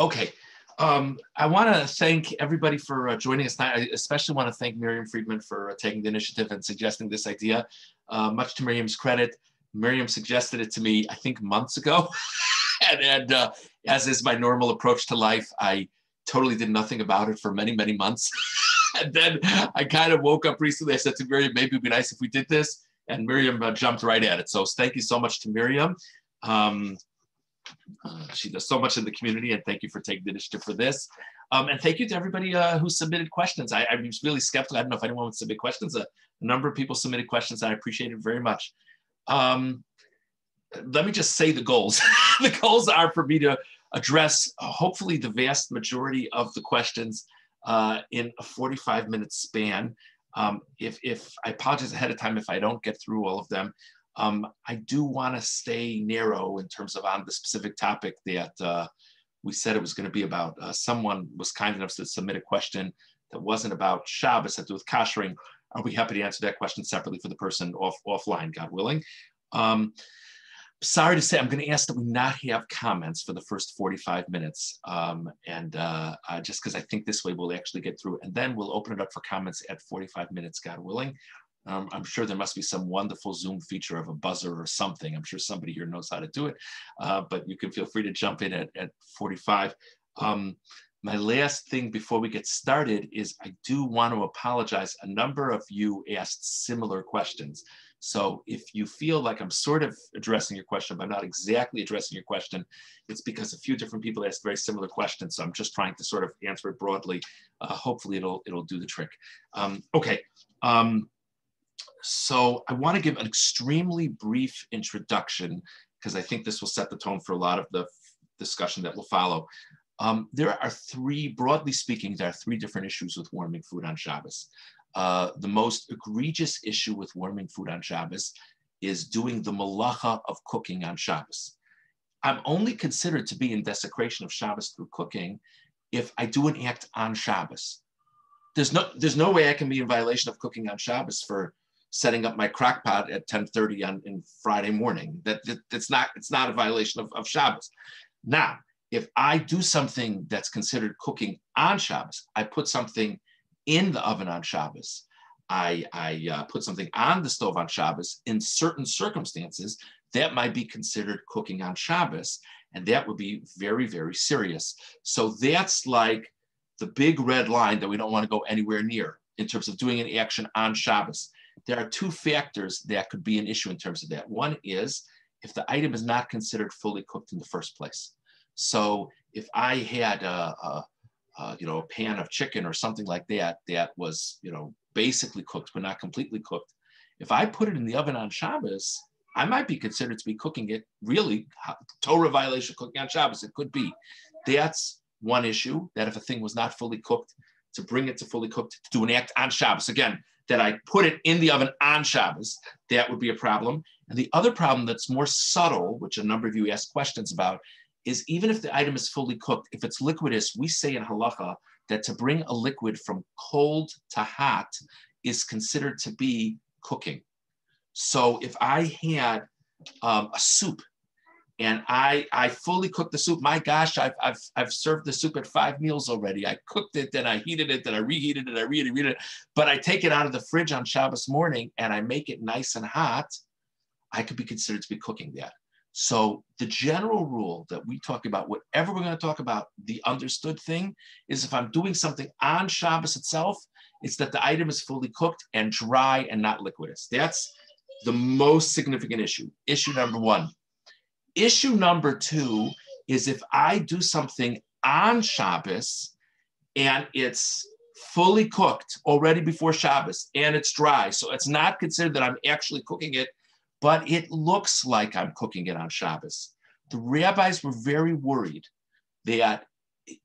Okay. I want to thank everybody for joining us tonight. I especially want to thank Miriam Friedman for taking the initiative and suggesting this idea. Much to Miriam's credit, Miriam suggested it to me, I think, months ago. and as is my normal approach to life, I totally did nothing about it for many, many months. And then I kind of woke up recently. I said to Miriam, maybe it'd be nice if we did this. And Miriam jumped right at it. So thank you so much to Miriam. She does so much in the community, and thank you for taking the initiative for this. And thank you to everybody who submitted questions. I was really skeptical. I don't know if anyone would submit questions. A number of people submitted questions. I appreciate it very much. Let me just say the goals. The goals are for me to address hopefully the vast majority of the questions in a 45-minute span. If I apologize ahead of time if I don't get through all of them. I do want to stay narrow in terms of on the specific topic that we said it was going to be about. Someone was kind enough to submit a question that wasn't about Shabbos, had to do with kashering. I'll be happy to answer that question separately for the person offline, God willing. Sorry to say, I'm going to ask that we not have comments for the first 45 minutes. Just because I think this way we'll actually get through, and then we'll open it up for comments at 45 minutes, God willing. I'm sure there must be some wonderful Zoom feature of a buzzer or something. I'm sure somebody here knows how to do it, but you can feel free to jump in at 45. My last thing before we get started is I do want to apologize. A number of you asked similar questions. So if you feel like I'm sort of addressing your question, but I'm not exactly addressing your question, it's because a few different people asked very similar questions. So I'm just trying to sort of answer it broadly. Hopefully it'll do the trick. Okay. So I want to give an extremely brief introduction because I think this will set the tone for a lot of the discussion that will follow. There are broadly speaking, there are three different issues with warming food on Shabbos. The most egregious issue with warming food on Shabbos is doing the malacha of cooking on Shabbos. I'm only considered to be in desecration of Shabbos through cooking if I do an act on Shabbos. There's no way I can be in violation of cooking on Shabbos for setting up my Crackpot at 10:30 on Friday morning. It's not a violation of Shabbos. Now, if I do something that's considered cooking on Shabbos, I put something in the oven on Shabbos, I put something on the stove on Shabbos, in certain circumstances, that might be considered cooking on Shabbos, and that would be very, very serious. So that's like the big red line that we don't want to go anywhere near in terms of doing an action on Shabbos. There are two factors that could be an issue in terms of that. One is if the item is not considered fully cooked in the first place. So if I had a pan of chicken or something like that was basically cooked but not completely cooked, if I put it in the oven on Shabbos, I might be considered to be cooking it really Torah violation cooking on Shabbos. It could be. That's one issue, that if a thing was not fully cooked, to bring it to fully cooked, to do an act on Shabbos. Again, that I put it in the oven on Shabbos, that would be a problem. And the other problem that's more subtle, which a number of you asked questions about, is even if the item is fully cooked, if it's liquidous, we say in halacha that to bring a liquid from cold to hot is considered to be cooking. So if I had a soup and I fully cooked the soup, my gosh, I've served the soup at 5 meals already. I cooked it, then I heated it, then I reheated it, I reheated it. But I take it out of the fridge on Shabbos morning and I make it nice and hot, I could be considered to be cooking that. So the general rule that we talk about, whatever we're going to talk about, the understood thing is if I'm doing something on Shabbos itself, it's that the item is fully cooked and dry and not liquidous. That's the most significant issue. Issue number one. Issue number two is if I do something on Shabbos and it's fully cooked already before Shabbos and it's dry, so it's not considered that I'm actually cooking it, but it looks like I'm cooking it on Shabbos. The rabbis were very worried that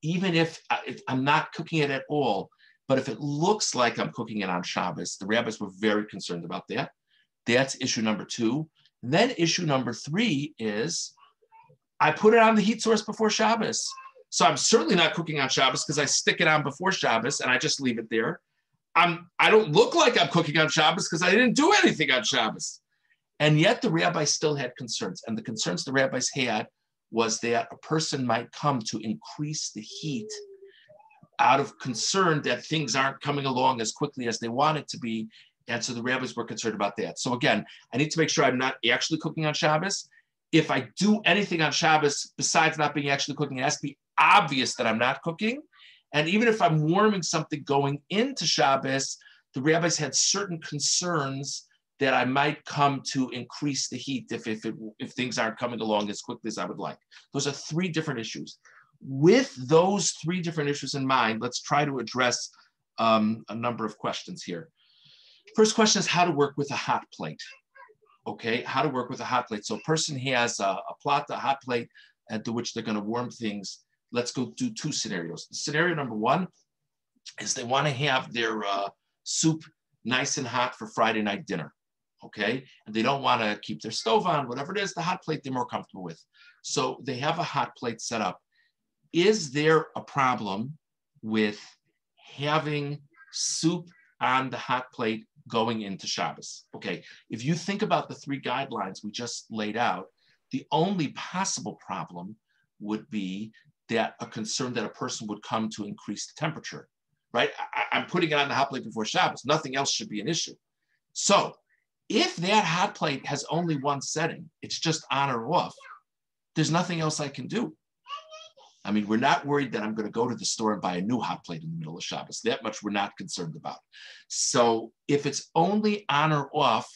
even if I'm not cooking it at all, but if it looks like I'm cooking it on Shabbos, the rabbis were very concerned about that. That's issue number two. And then issue number three is I put it on the heat source before Shabbos. So I'm certainly not cooking on Shabbos because I stick it on before Shabbos and I just leave it there. I don't look like I'm cooking on Shabbos because I didn't do anything on Shabbos. And yet the rabbis still had concerns. And the concerns the rabbis had was that a person might come to increase the heat out of concern that things aren't coming along as quickly as they want it to be. And so the rabbis were concerned about that. So again, I need to make sure I'm not actually cooking on Shabbos. If I do anything on Shabbos besides not being actually cooking, it has to be obvious that I'm not cooking. And even if I'm warming something going into Shabbos, the rabbis had certain concerns that I might come to increase the heat if things aren't coming along as quickly as I would like. Those are three different issues. With those three different issues in mind, let's try to address a number of questions here. First question is how to work with a hot plate. Okay, how to work with a hot plate. So a person has a plata, a hot plate, to which they're going to warm things. Let's go do two scenarios. Scenario number one is they want to have their soup nice and hot for Friday night dinner. Okay, and they don't want to keep their stove on, whatever it is, the hot plate they're more comfortable with. So they have a hot plate set up. Is there a problem with having soup on the hot plate going into Shabbos? Okay, if you think about the three guidelines we just laid out, the only possible problem would be that a concern that a person would come to increase the temperature, right? I'm putting it on the hot plate before Shabbos. Nothing else should be an issue. So if that hot plate has only one setting, it's just on or off, there's nothing else I can do. I mean, we're not worried that I'm going to go to the store and buy a new hot plate in the middle of Shabbos. That much we're not concerned about. So if it's only on or off,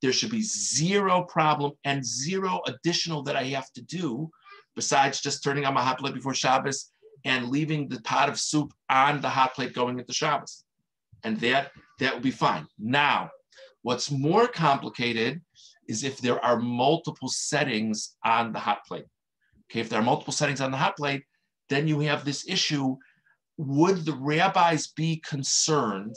there should be zero problem and zero additional that I have to do besides just turning on my hot plate before Shabbos and leaving the pot of soup on the hot plate going into Shabbos. And that would be fine. Now, what's more complicated is if there are multiple settings on the hot plate. Okay, if there are multiple settings on the hot plate, then you have this issue. Would the rabbis be concerned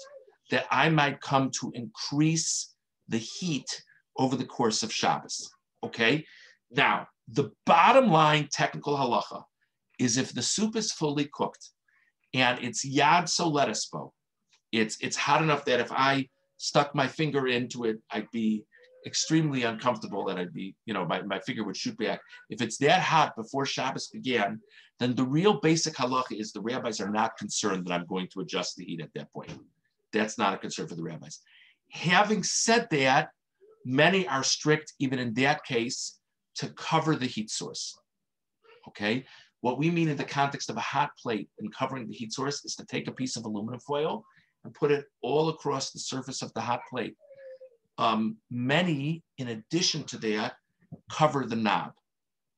that I might come to increase the heat over the course of Shabbos? Okay, now the bottom line technical halacha is if the soup is fully cooked and it's yad soletispo, it's hot enough that if I stuck my finger into it, I'd be extremely uncomfortable and I'd be, my finger would shoot back. If it's that hot before Shabbos began, then the real basic halacha is the rabbis are not concerned that I'm going to adjust the heat at that point. That's not a concern for the rabbis. Having said that, many are strict, even in that case, to cover the heat source. Okay? What we mean in the context of a hot plate and covering the heat source is to take a piece of aluminum foil and put it all across the surface of the hot plate. Many, in addition to that, cover the knob.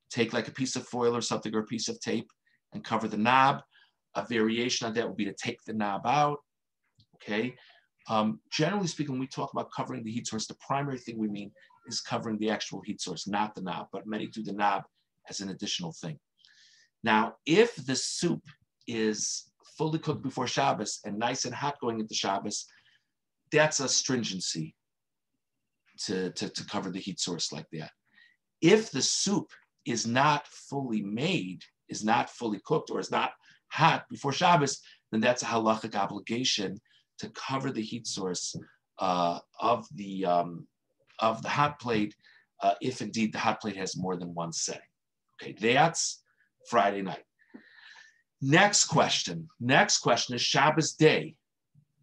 Take like a piece of foil or something or a piece of tape and cover the knob. A variation on that would be to take the knob out. Okay. Generally speaking, when we talk about covering the heat source, the primary thing we mean is covering the actual heat source, not the knob, but many do the knob as an additional thing. Now, if the soup is fully cooked before Shabbos and nice and hot going into Shabbos, that's a stringency to cover the heat source like that. If the soup is not fully made, is not fully cooked, or is not hot before Shabbos, then that's a halachic obligation to cover the heat source of the hot plate, if indeed the hot plate has more than one setting. Okay, that's Friday night. Next question is Shabbos day.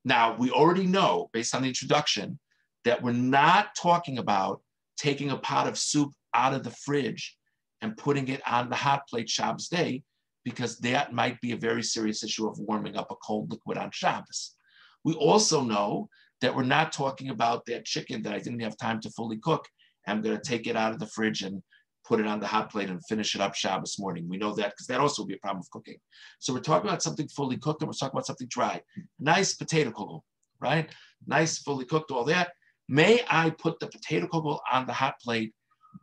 Now, we already know, based on the introduction, that we're not talking about taking a pot of soup out of the fridge and putting it on the hot plate Shabbos day, because that might be a very serious issue of warming up a cold liquid on Shabbos. We also know that we're not talking about that chicken that I didn't have time to fully cook. I'm going to take it out of the fridge and put it on the hot plate and finish it up Shabbos morning. We know that because that also would be a problem of cooking. So we're talking about something fully cooked and we're talking about something dry. Nice potato kugel, right? Nice, fully cooked, all that. May I put the potato kugel on the hot plate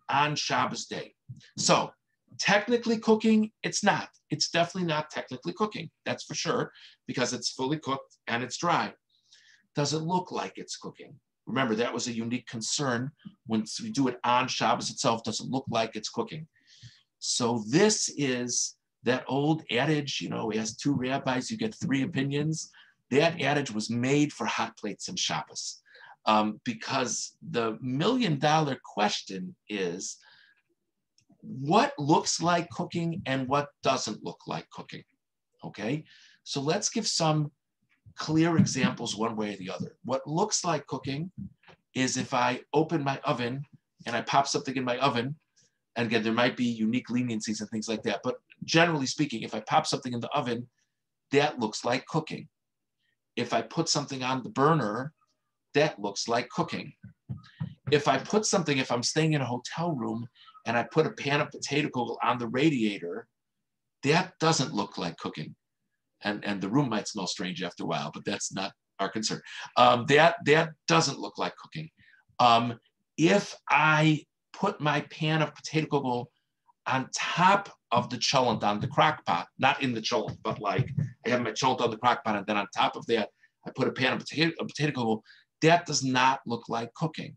on Shabbos day? So technically cooking, it's not. It's definitely not technically cooking. That's for sure, because it's fully cooked and it's dry. Does it look like it's cooking? Remember, that was a unique concern. Once we do it on Shabbos itself, does it look like it's cooking? So this is that old adage, he has two rabbis, you get three opinions. That adage was made for hot plates and Shabbos. Because the $1 million question is, what looks like cooking and what doesn't look like cooking, okay? So let's give some clear examples one way or the other. What looks like cooking is if I open my oven and I pop something in my oven, and again, there might be unique leniencies and things like that, but generally speaking, if I pop something in the oven, that looks like cooking. If I put something on the burner, that looks like cooking. If I put something, if I'm staying in a hotel room and I put a pan of potato kugel on the radiator, that doesn't look like cooking. And the room might smell strange after a while, but that's not our concern. That doesn't look like cooking. If I put my pan of potato kugel on top of the cholent on the Crackpot, not in the cholent, but like I have my cholent on the Crackpot, and then on top of that, I put a pan of potato kugel, that does not look like cooking.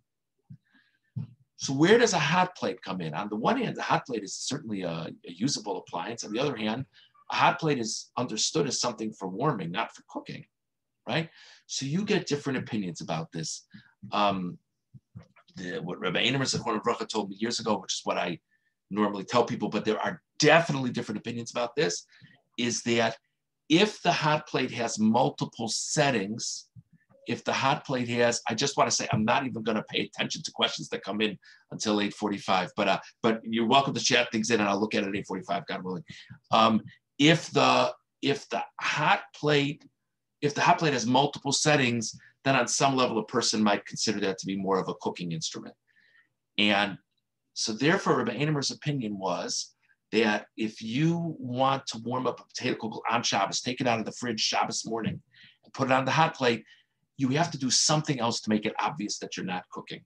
So where does a hot plate come in? On the one hand, the hot plate is certainly a usable appliance. On the other hand, a hot plate is understood as something for warming, not for cooking, right? So you get different opinions about this. What Rabbi Rosenbaum told me years ago, which is what I normally tell people, but there are definitely different opinions about this, is that if the hot plate has multiple settings, if the hot plate has, I just want to say, I'm not even going to pay attention to questions that come in until 8:45, but you're welcome to chat things in and I'll look at it at 8:45, God willing. If the hot plate has multiple settings, then on some level a person might consider that to be more of a cooking instrument. And so therefore, Rabbi Einemer's opinion was that if you want to warm up a potato kugel on Shabbos, take it out of the fridge Shabbos morning and put it on the hot plate, you have to do something else to make it obvious that you're not cooking.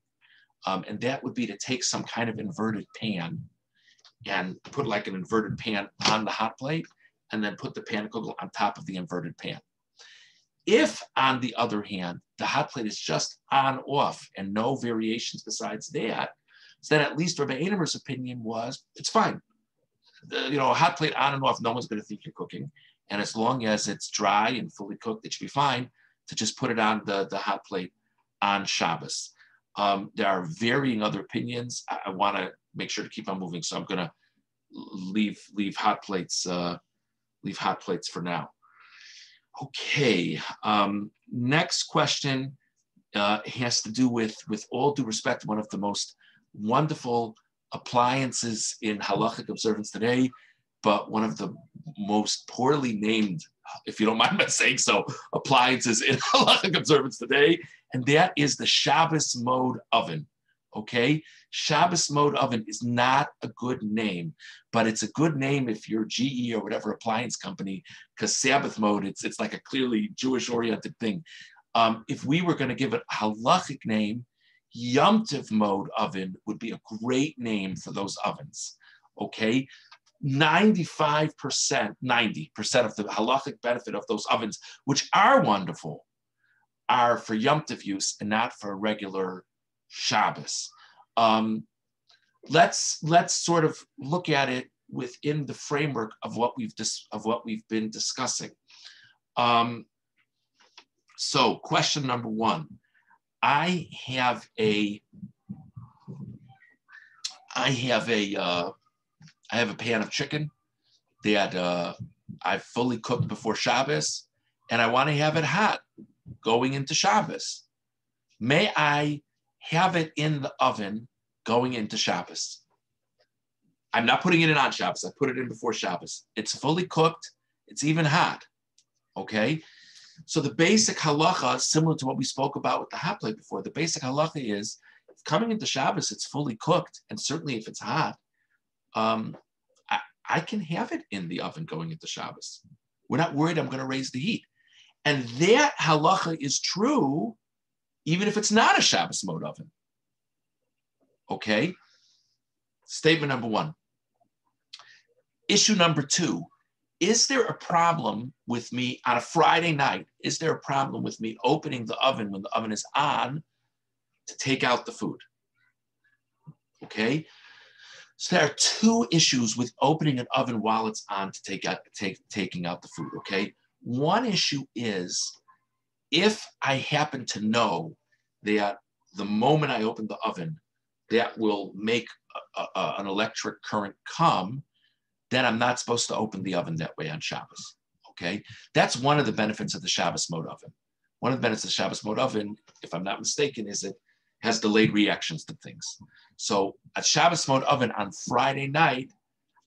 And that would be to take some kind of inverted pan and put like an inverted pan on the hot plate and then put the pan kugel on top of the inverted pan. If, on the other hand, the hot plate is just on off and no variations besides that, then at least Rabbi Einemer's opinion was, it's fine. A hot plate on and off, no one's going to think you're cooking. And as long as it's dry and fully cooked, it should be fine to just put it on the hot plate on Shabbos. There are varying other opinions. I want to make sure to keep on moving, so I'm going to leave hot plates for now. Okay, next question has to do with all due respect, one of the most wonderful appliances in halachic observance today, but one of the most poorly named, if you don't mind my saying so, appliances in halachic observance today, and that is the Shabbos mode oven. Okay, Shabbos mode oven is not a good name, but it's a good name if you're GE or whatever appliance company, because Sabbath mode, it's like a clearly Jewish-oriented thing. If we were going to give it a halachic name, Yom Tov mode oven would be a great name for those ovens. Okay, 90% of the halachic benefit of those ovens, which are wonderful, are for Yom Tov use and not for regular Shabbos. Let's sort of look at it within the framework of what we've been discussing. So question number one, I have a pan of chicken that I've fully cooked before Shabbos, and I want to have it hot going into Shabbos. May I have it in the oven going into Shabbos? I'm not putting it in on Shabbos. I put it in before Shabbos. It's fully cooked. It's even hot. Okay? So the basic halacha, similar to what we spoke about with the hot plate before, the basic halacha is, if coming into Shabbos, it's fully cooked, and certainly if it's hot, I can have it in the oven going into Shabbos. We're not worried I'm going to raise the heat. And that halacha is true even if it's not a Shabbos mode oven. Okay? Statement number one. Issue number two, is there a problem with me on a Friday night? Is there a problem with me opening the oven when the oven is on to take out the food? Okay? So there are two issues with opening an oven while it's on to taking out the food, okay? One issue is if I happen to know that the moment I open the oven, that will make an electric current come, then I'm not supposed to open the oven that way on Shabbos. Okay, that's one of the benefits of the Shabbos mode oven. One of the benefits of the Shabbos mode oven, if I'm not mistaken, is it has delayed reactions to things. So a Shabbos mode oven on Friday night,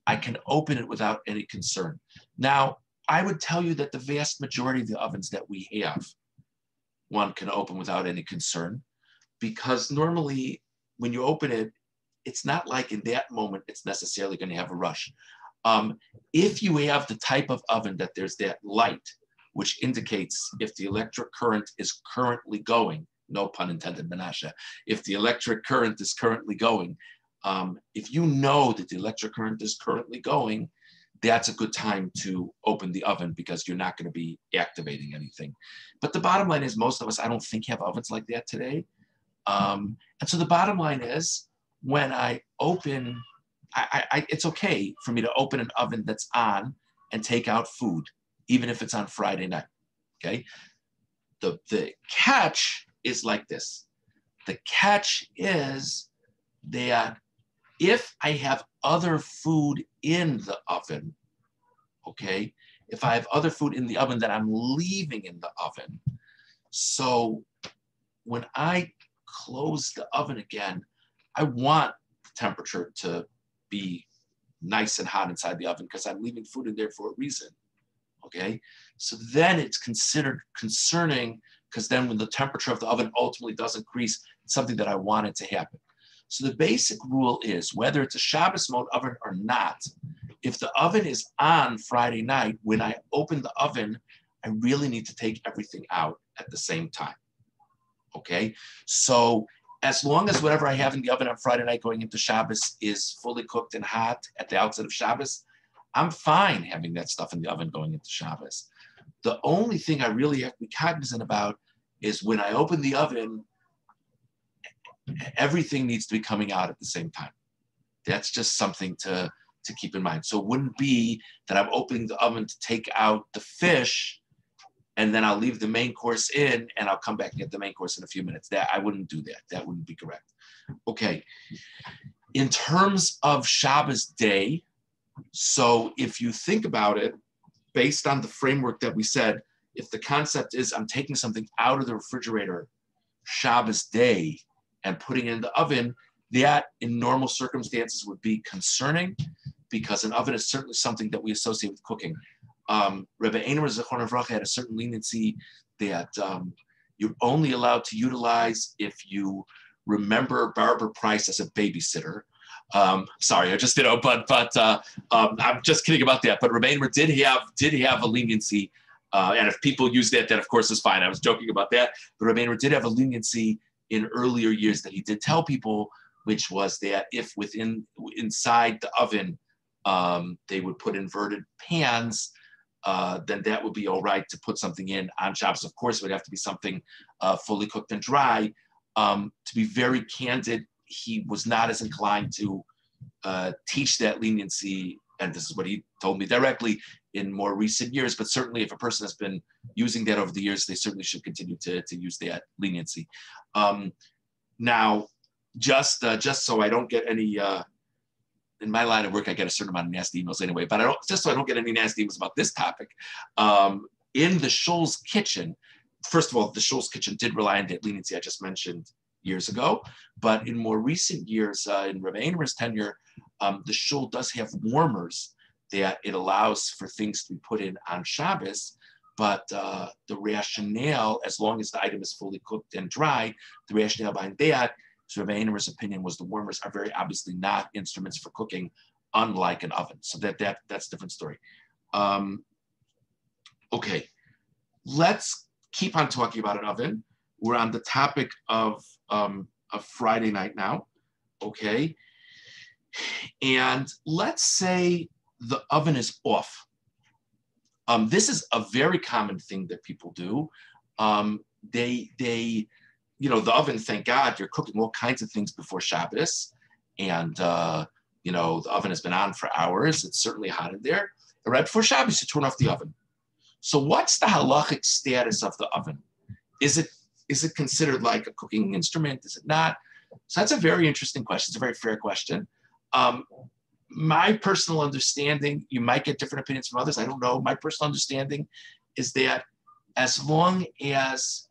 I can open it without any concern. Now, I would tell you that the vast majority of the ovens that we have, one can open without any concern, because normally when you open it, it's not like in that moment it's necessarily going to have a rush. If you have the type of oven that there's that light, which indicates if the electric current is currently going, no pun intended, Menashe, if the electric current is currently going, if you know that the electric current is currently going, that's a good time to open the oven because you're not going to be activating anything. But the bottom line is most of us, I don't think, have ovens like that today. And so the bottom line is when I open, it's okay for me to open an oven that's on and take out food, even if it's on Friday night, okay? The catch is like this. The catch is that if I have other food in the oven, okay, if I have other food in the oven that I'm leaving in the oven, so when I close the oven again, I want the temperature to be nice and hot inside the oven because I'm leaving food in there for a reason, okay? So then it's considered concerning because then when the temperature of the oven ultimately does increase, it's something that I want it to happen. So the basic rule is whether it's a Shabbos mode oven or not, if the oven is on Friday night, when I open the oven, I really need to take everything out at the same time, okay? So as long as whatever I have in the oven on Friday night going into Shabbos is fully cooked and hot at the outset of Shabbos, I'm fine having that stuff in the oven going into Shabbos. The only thing I really have to be cognizant about is when I open the oven, everything needs to be coming out at the same time. That's just something to keep in mind. So it wouldn't be that I'm opening the oven to take out the fish and then I'll leave the main course in and I'll come back and get the main course in a few minutes. That I wouldn't do that. That wouldn't be correct. Okay. In terms of Shabbos day, so if you think about it, based on the framework that we said, if the concept is I'm taking something out of the refrigerator Shabbos day and putting it in the oven, that in normal circumstances would be concerning because an oven is certainly something that we associate with cooking. Rabbi Einer Zechron Avracha had a certain leniency that you're only allowed to utilize if you remember Barbara Price as a babysitter. Sorry, I just but I'm just kidding about that. But Rabbi Einer did have a leniency, and if people use that, then of course is fine. I was joking about that. But Rabbi Einer did have a leniency in earlier years that he did tell people, which was that if inside the oven they would put inverted pans, then that would be all right to put something in on Shabbos. Of course, it would have to be something fully cooked and dry. To be very candid, he was not as inclined to teach that leniency, and this is what he told me directly in more recent years, but certainly if a person has been using that over the years, they certainly should continue to use that leniency. Now, just so I don't get any, in my line of work, I get a certain amount of nasty emails anyway, but just so I don't get any nasty emails about this topic, in the Shul's kitchen, first of all, the Shul's kitchen did rely on that leniency I just mentioned years ago, but in more recent years, in Rabbi Einer's tenure, the Shul does have warmers that it allows for things to be put in on Shabbos, but the rationale, as long as the item is fully cooked and dry, the rationale behind that, so Rabbi Einer's opinion was the warmers are very obviously not instruments for cooking, unlike an oven. So that's a different story. Okay, let's keep on talking about an oven. We're on the topic of Friday night now, okay? And let's say the oven is off. This is a very common thing that people do. The oven, thank God, you're cooking all kinds of things before Shabbos. And, the oven has been on for hours. It's certainly hot in there. And right before Shabbos, you turn off the oven. So what's the halachic status of the oven? Is it considered like a cooking instrument? Is it not? So that's a very interesting question. It's a very fair question. My personal understanding, you might get different opinions from others, I don't know. My personal understanding is that as long as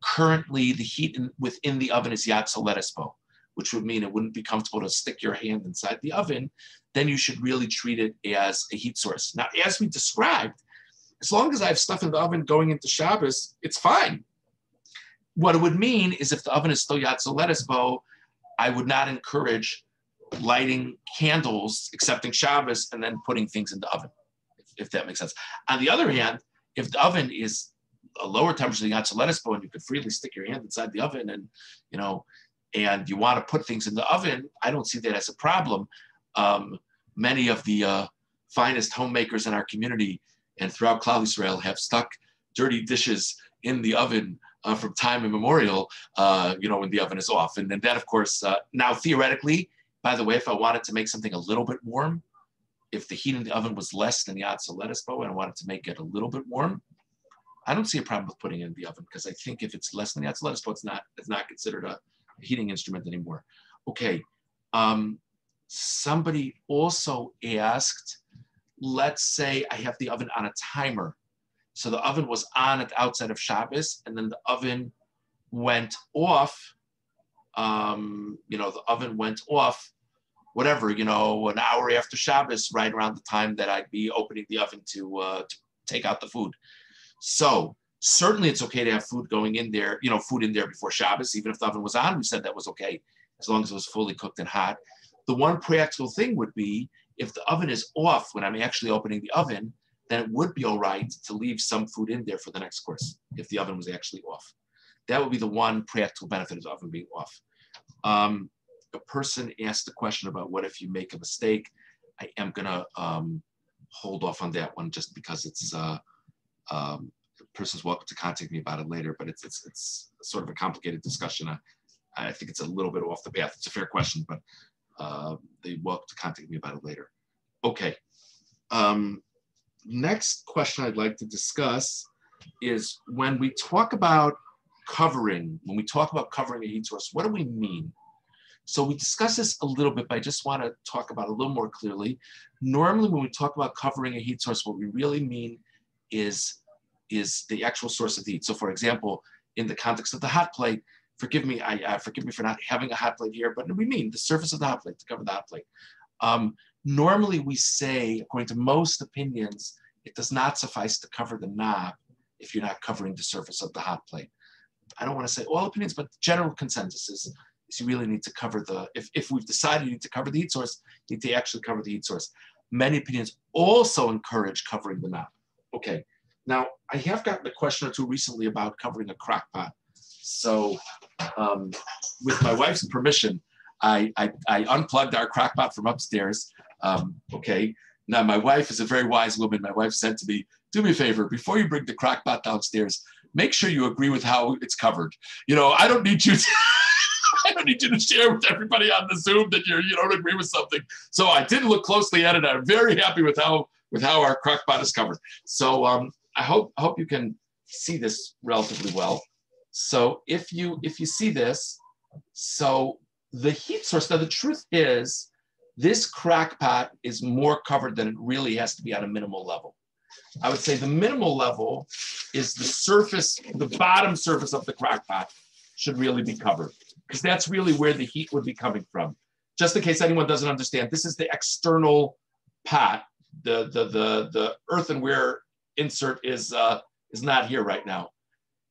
currently the heat within the oven is Yatsa Lettucebo, which would mean it wouldn't be comfortable to stick your hand inside the oven, then you should really treat it as a heat source. Now, as we described, as long as I have stuff in the oven going into Shabbos, it's fine. What it would mean is if the oven is still Yatsa Lettucebo, I would not encourage lighting candles, excepting Shabbos, and then putting things in the oven, if that makes sense. On the other hand, if the oven is a lower temperature than Yatsa Lettucebo, and you could freely stick your hand inside the oven, and and you want to put things in the oven, I don't see that as a problem. Many of the finest homemakers in our community and throughout Klal Yisrael have stuck dirty dishes in the oven from time immemorial, when the oven is off. And then that, of course, now theoretically, by the way, if I wanted to make something a little bit warm, if the heat in the oven was less than Yatsa Lettucebo and I wanted to make it a little bit warm, I don't see a problem with putting it in the oven, because I think if it's less than Yatsa Lettucebo, it's not considered a heating instrument anymore. Okay. Somebody also asked, let's say I have the oven on a timer. So the oven was on at the outset of Shabbos, and then the oven went off. The oven went off, whatever, an hour after Shabbos, right around the time that I'd be opening the oven to take out the food. So certainly it's okay to have food going in there, food in there before Shabbos, even if the oven was on. We said that was okay, as long as it was fully cooked and hot. The one practical thing would be, if the oven is off when I'm actually opening the oven, then it would be all right to leave some food in there for the next course, if the oven was actually off. That would be the one practical benefit of the oven being off. A person asked a question about what if you make a mistake. I am gonna hold off on that one just because it's the person's welcome to contact me about it later, but it's sort of a complicated discussion. I think it's a little bit off the path. It's a fair question, but they're welcome to contact me about it later. Okay. Next question I'd like to discuss is when we talk about covering a heat source, what do we mean? So we discussed this a little bit, but I just want to talk about it a little more clearly. Normally, when we talk about covering a heat source, what we really mean is the actual source of the heat. So for example, in the context of the hot plate, forgive me for not having a hot plate here, but we mean the surface of the hot plate, to cover the hot plate. Normally we say, according to most opinions, it does not suffice to cover the knob if you're not covering the surface of the hot plate. I don't want to say all opinions, but the general consensus is you really need to cover if we've decided you need to cover the heat source, you need to actually cover the heat source. Many opinions also encourage covering the knob. Okay, now I have gotten a question or two recently about covering a crockpot. So with my wife's permission, I unplugged our crockpot from upstairs. Okay, now my wife is a very wise woman. My wife said to me, do me a favor, before you bring the crockpot downstairs, make sure you agree with how it's covered. I don't need you to I don't need you to share with everybody on the Zoom that you don't agree with something. So I did look closely at it. I'm very happy with how our crockpot is covered. So I hope you can see this relatively well. So if you see this, so the heat source, now the truth is this crockpot is more covered than it really has to be at a minimal level. I would say the minimal level is the surface, the bottom surface of the crockpot should really be covered, because that's really where the heat would be coming from. Just in case anyone doesn't understand, this is the external pot. The earthenware insert is not here right now.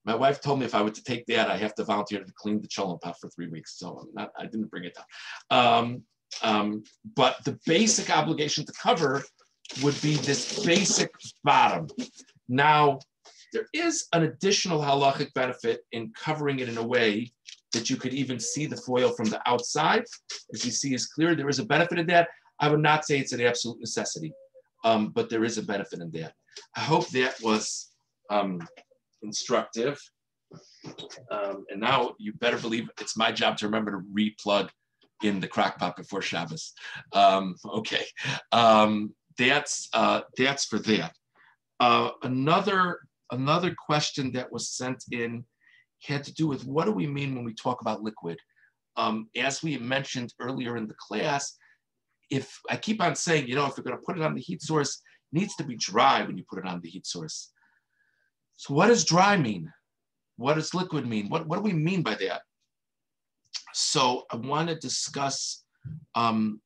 My wife told me if I were to take that, I have to volunteer to clean the cholent pot for 3 weeks. So I didn't bring it down. But the basic obligation to cover would be this basic bottom. Now, there is an additional halachic benefit in covering it in a way that you could even see the foil from the outside. As you see is clear, there is a benefit in that. I would not say it's an absolute necessity, but there is a benefit in that. I hope that was instructive. And now you better believe it's my job to remember to re-plug in the crockpot before Shabbos. Okay, that's for that. Another question that was sent in had to do with what do we mean when we talk about liquid? As we mentioned earlier in the class, if I keep on saying, if you're going to put it on the heat source, it needs to be dry when you put it on the heat source. So what does dry mean? What does liquid mean? What do we mean by that? So I want to discuss 3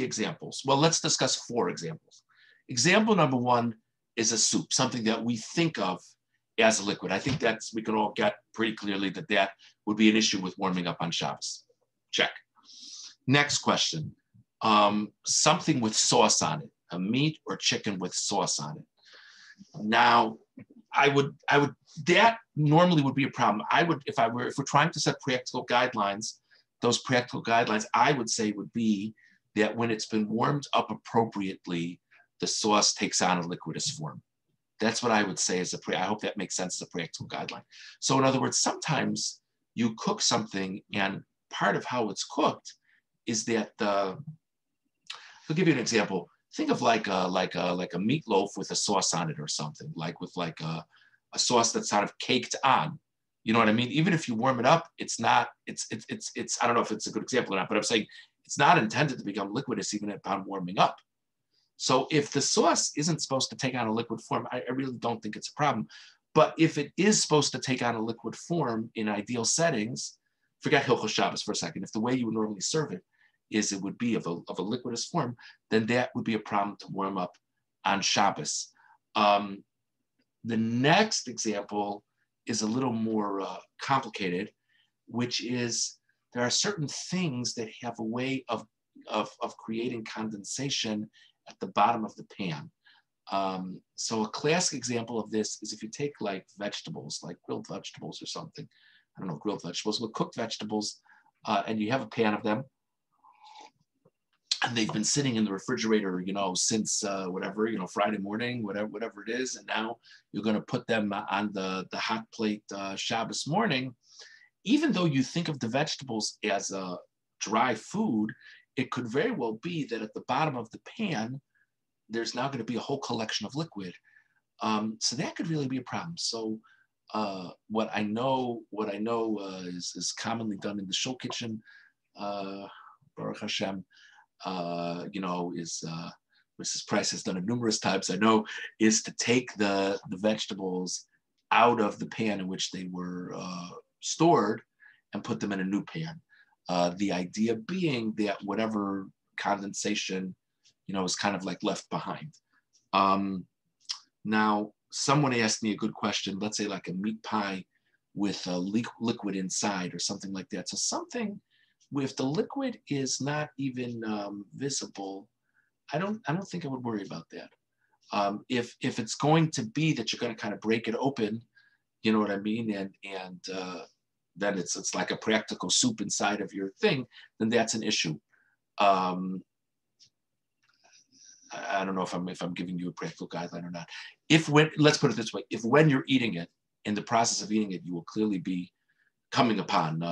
examples. Well, let's discuss 4 examples. Example number 1 is a soup, something that we think of as a liquid. I think we can all get pretty clearly that would be an issue with warming up on Shabbos. Check. Next question. Something with sauce on it, a meat or chicken with sauce on it. Now, that normally would be a problem. If we're trying to set practical guidelines, those practical guidelines, I would say would be that when it's been warmed up appropriately, the sauce takes on a liquidous form. That's what I would say I hope that makes sense as a practical guideline. So in other words, sometimes you cook something and part of how it's cooked is that I'll give you an example. Think of like a meatloaf with a sauce on it or something, with a sauce that's sort of caked on. You know what I mean? Even if you warm it up, it's not, it's I don't know if it's a good example or not, but I'm saying it's not intended to become liquidous even upon warming up. So if the sauce isn't supposed to take on a liquid form, I really don't think it's a problem. But if it is supposed to take on a liquid form in ideal settings, forget Hilchos Shabbos for a second. If the way you would normally serve it is it would be of a liquidous form, then that would be a problem to warm up on Shabbos. The next example is a little more complicated, which is there are certain things that have a way of creating condensation at the bottom of the pan. So a classic example of this is if you take like vegetables, like grilled vegetables or something, I don't know, grilled vegetables, but cooked vegetables, and you have a pan of them, and they've been sitting in the refrigerator, since whatever, Friday morning, whatever it is, and now you're going to put them on the hot plate Shabbos morning. Even though you think of the vegetables as a dry food, it could very well be that at the bottom of the pan, there's now going to be a whole collection of liquid. So that could really be a problem. So what I know is commonly done in the show kitchen, Baruch Hashem, Mrs. Price has done it numerous times, I know, is to take the vegetables out of the pan in which they were stored and put them in a new pan. The idea being that whatever condensation, is kind of like left behind. Now, someone asked me a good question, let's say like a meat pie with a liquid inside or something like that. So something if the liquid is not even visible, I don't think I would worry about that. If it's going to be that you're going to kind of break it open, you know what I mean, and then it's like a practical soup inside of your thing, then that's an issue. I don't know if I'm giving you a practical guideline or not. Let's put it this way: if when you're eating it, in the process of eating it, you will clearly be coming upon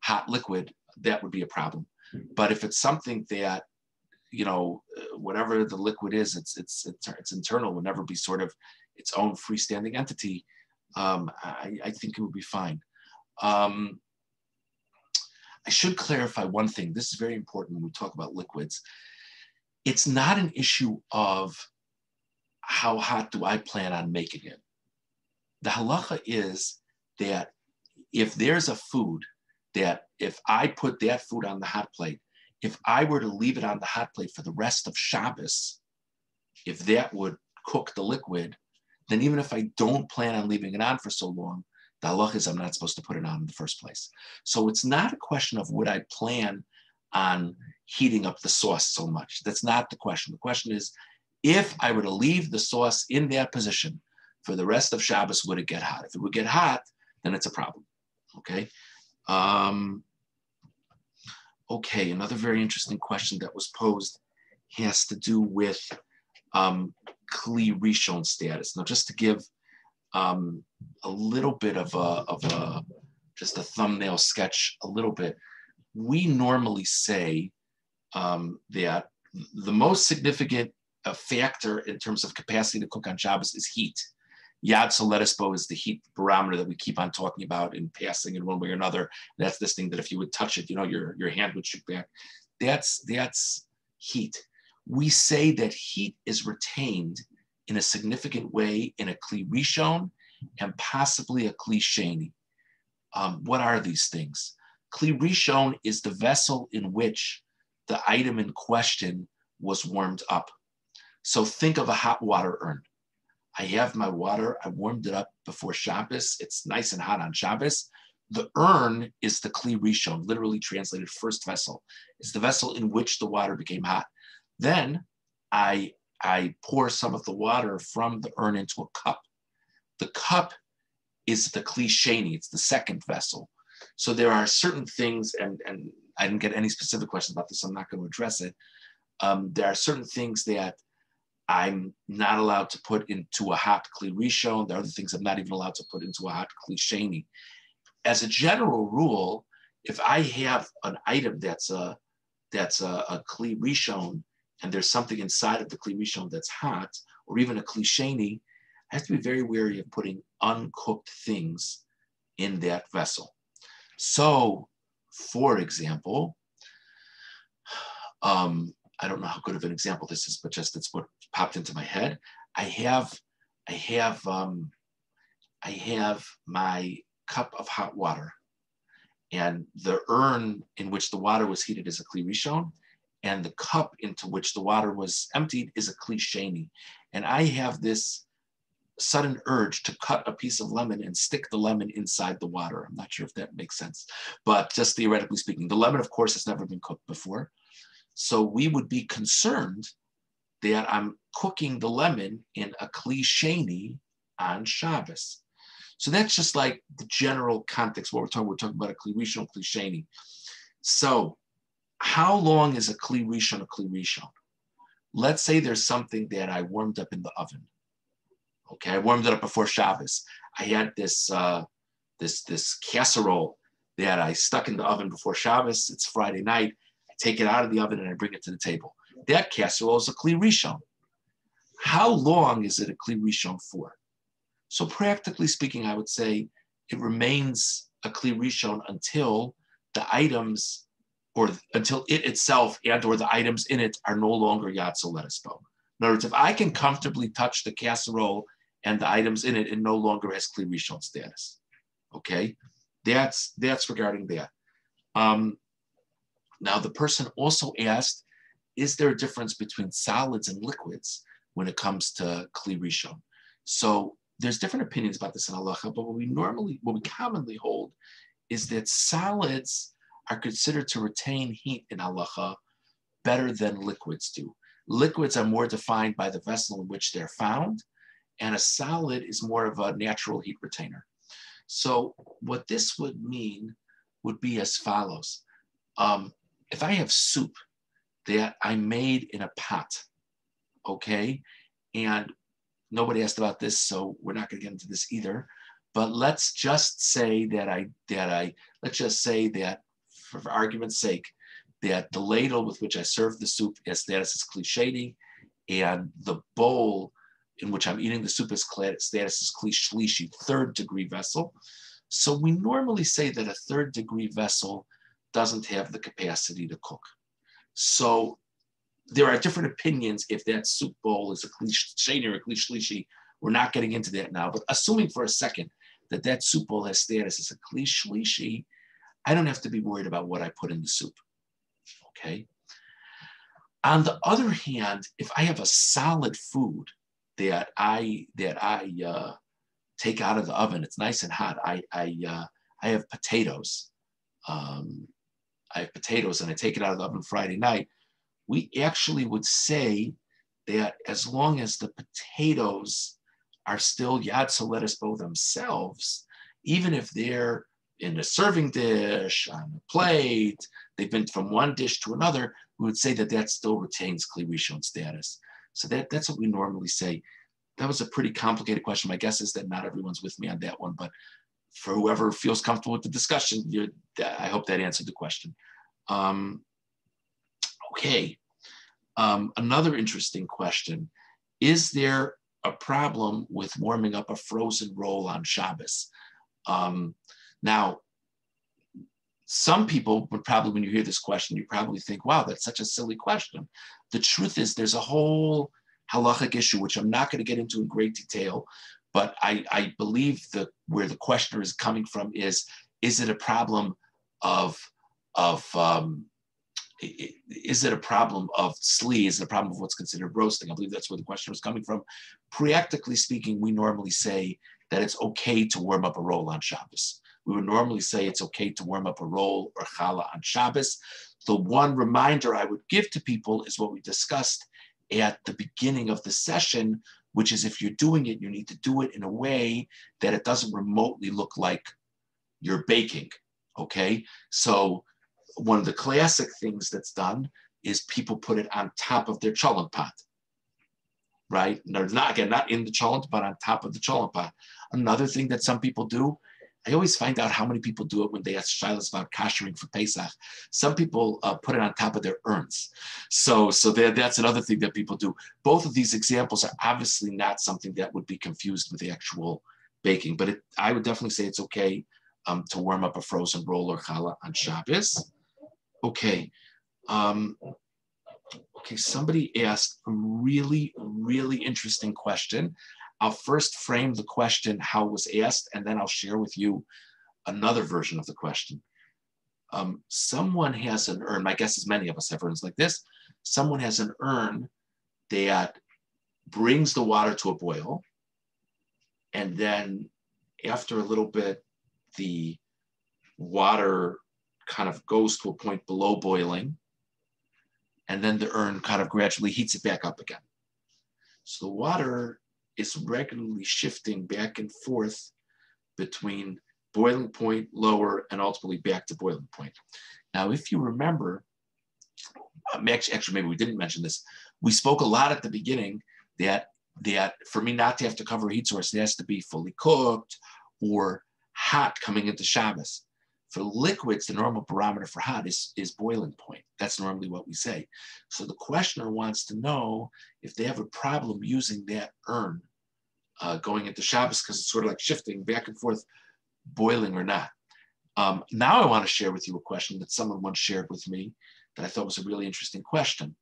hot liquid, that would be a problem. But if it's something that, whatever the liquid is, it's internal, will never be sort of its own freestanding entity, I think it would be fine. I should clarify one thing. This is very important when we talk about liquids. It's not an issue of how hot do I plan on making it. The halacha is that if there's a food that if I put that food on the hot plate, if I were to leave it on the hot plate for the rest of Shabbos, if that would cook the liquid, then even if I don't plan on leaving it on for so long, the halacha is I'm not supposed to put it on in the first place. So it's not a question of would I plan on heating up the sauce so much. That's not the question. The question is, if I were to leave the sauce in that position for the rest of Shabbos, would it get hot? If it would get hot, then it's a problem, okay? Okay, another very interesting question that was posed has to do with Kli Rishon status. Now, just to give a little bit of just a thumbnail sketch, a little bit, we normally say that the most significant factor in terms of capacity to cook on Shabbos is heat. Yad Soletispo is the heat barometer that we keep on talking about in passing in one way or another. That's this thing that if you would touch it, your hand would shoot back. That's heat. We say that heat is retained in a significant way in a Kli Rishon and possibly a Kli Sheni. What are these things? Kli Rishon is the vessel in which the item in question was warmed up. So think of a hot water urn. I have my water, I warmed it up before Shabbos. It's nice and hot on Shabbos. The urn is the Kli Rishon, literally translated first vessel. It's the vessel in which the water became hot. Then I pour some of the water from the urn into a cup. The cup is the Kli Sheni, it's the second vessel. So there are certain things, and I didn't get any specific questions about this, so I'm not going to address it. There are certain things that I'm not allowed to put into a hot Kli Rishon. There are other things I'm not even allowed to put into a hot Kli Sheni. As a general rule, if I have an item that's a Kli Rishon, and there's something inside of the Kli Rishon that's hot, or even a Kli Sheni, I have to be very wary of putting uncooked things in that vessel. So, for example, I don't know how good of an example this is, but just it's what popped into my head. I have my cup of hot water, and the urn in which the water was heated is a Kli Rishon, and the cup into which the water was emptied is a Kli Sheni. And I have this sudden urge to cut a piece of lemon and stick the lemon inside the water. I'm not sure if that makes sense, but just theoretically speaking, the lemon, of course, has never been cooked before. So we would be concerned that I'm cooking the lemon in a Kli Sheni on Shabbos. So that's just like the general context. What we're talking about a Kli Rishon, Kli Sheni. So how long is a Kli Rishon a Kli Rishon? Let's say there's something that I warmed up in the oven. Okay, I warmed it up before Shabbos. I had this casserole that I stuck in the oven before Shabbos. It's Friday night. I take it out of the oven and I bring it to the table. That casserole is a Kli Rishon. How long is it a Kli Rishon for? So practically speaking, I would say it remains a Kli Rishon until the items, or until it itself and or the items in it are no longer Yatzel Lettucebo. In other words, if I can comfortably touch the casserole and the items in it, it no longer has Kli Rishon status. Okay, that's regarding that. Now the person also asked, is there a difference between solids and liquids when it comes to Kli Rishon? So there's different opinions about this in halacha, but what we commonly hold is that solids are considered to retain heat in halacha better than liquids do. Liquids are more defined by the vessel in which they're found, and a solid is more of a natural heat retainer. So what this would mean would be as follows. If I have soup that I made in a pot, okay, and nobody asked about this, so we're not going to get into this either. But let's just say that for argument's sake, that the ladle with which I serve the soup has status as Kli Sheni, and the bowl in which I'm eating the soup is status as Kli Shlishi, third degree vessel. So we normally say that a third degree vessel doesn't have the capacity to cook. So there are different opinions if that soup bowl is a Kli Sheni or a Kli Shlishi. We're not getting into that now, but assuming for a second that soup bowl has status as a Kli Shlishi, I don't have to be worried about what I put in the soup. Okay. On the other hand, if I have a solid food that I take out of the oven, it's nice and hot. I have potatoes. I have potatoes and I take it out of the oven Friday night. We actually would say that as long as the potatoes are still Yatzel Lettucebo themselves, even if they're in a serving dish, on a plate, they've been from one dish to another, we would say that still retains Kli Rishon status. So that's what we normally say. That was a pretty complicated question. My guess is that not everyone's with me on that one, but for whoever feels comfortable with the discussion, I hope that answered the question. Okay. Another interesting question. Is there a problem with warming up a frozen roll on Shabbos? Now, some people would probably, when you hear this question, you probably think, wow, that's such a silly question. The truth is there's a whole halachic issue, which I'm not going to get into in great detail, but I believe that where the questioner is coming from is it a problem is it a problem of sli? Is it a problem of what's considered roasting? I believe that's where the question was coming from. Practically speaking, we normally say that it's okay to warm up a roll on Shabbos. We would normally say it's okay to warm up a roll or challah on Shabbos. The one reminder I would give to people is what we discussed at the beginning of the session, which is if you're doing it, you need to do it in a way that it doesn't remotely look like you're baking, okay? So one of the classic things that's done is people put it on top of their cholent pot, right? No, not in the cholent, but on top of the cholent pot. Another thing that some people do, I always find out how many people do it when they ask shilas about kashering for Pesach. Some people put it on top of their urns. So that's another thing that people do. Both of these examples are obviously not something that would be confused with the actual baking, but I would definitely say it's okay to warm up a frozen roll or challah on Shabbos. Okay. Okay, somebody asked a really, really interesting question. I'll first frame the question how it was asked, and then I'll share with you another version of the question. Someone has an urn, my guess is many of us have urns like this. Someone has an urn that brings the water to a boil, and then after a little bit, the water kind of goes to a point below boiling, and then the urn kind of gradually heats it back up again. So the water is regularly shifting back and forth between boiling point, lower, and ultimately back to boiling point. Now, if you remember, actually maybe we didn't mention this, we spoke a lot at the beginning that for me not to have to cover a heat source, it has to be fully cooked or hot coming into Shabbos. For liquids, the normal barometer for hot is boiling point. That's normally what we say. So the questioner wants to know if they have a problem using that urn going into Shabbos because it's sort of like shifting back and forth, boiling or not. Now I want to share with you a question that someone once shared with me that I thought was a really interesting question.